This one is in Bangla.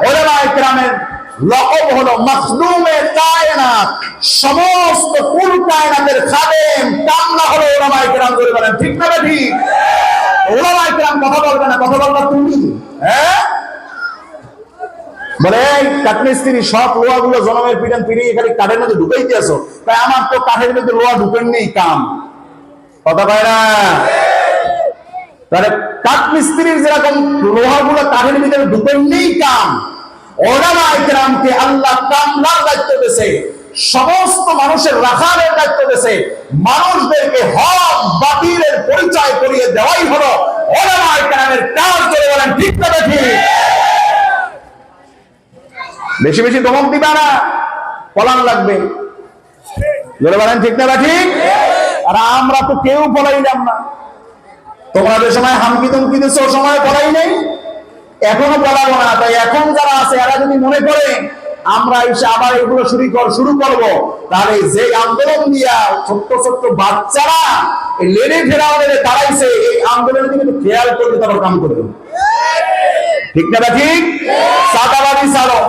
উলামায়ে কেরামের লকব হলো মাখদুমে কায়নাত, সমস্ত কুল কায়নাতের খাদেম কামনা হলো উলামায়ে কেরাম। করে বলেন ঠিক না ঠিক? উলামায়ে কেরাম কথা বলবে না, কথা বলবা তুমি। হ্যাঁ বলে কাঠমিস্ত্রি সব লোহাগুলো জনমের পিটান পিড়িয়ে খালি কাঠের মধ্যে ঢুকাইতে আসো, তাই আমার তো কাঠের মধ্যে লোহা ঢুকেন নেই কাম। কথা পায় না? তাহলে কাঠমিস্ত্রির যেরকম লোহাগুলো কাঠের ভিতরে ঢুকেন নেই কাম, উলামায়ে কেরামকে আল্লাহ কামলার দায়িত্ব দিয়েছে, সমস্ত মানুষের রাখালের দায়িত্ব দিয়েছে। মানুষদেরকে হক বাতিলের পরিচয় করিয়ে দেওয়াই হলো উলামায়ে কেরামের কাজ। করে বলেন ঠিক না ঠিক? বেশি বেশি ধমক দিবা না, পলান লাগবে। বলে বলেন ঠিক না ঠিক? আর আমরা তো কেউ পলাইলাম না। তোমরা যে সময় হামকি তুমকি দিচ্ছ ও সময় পলাই নেই, এখনো পলাবো না। তাই এখন যারা আছে এরা যদি মনে করে আমরা এসে আবার এগুলো শুরু করবো, তাহলে যে আন্দোলন দিয়া ছোট্ট ছোট্ট বাচ্চারা লেনে ফেরাওয়ারে দাঁড়াইছে, এই আন্দোলনের দিকে খেয়াল করবে, তারপর কাম করবে। ঠিক না ঠিক? সাদাবাদী ছাড়ো,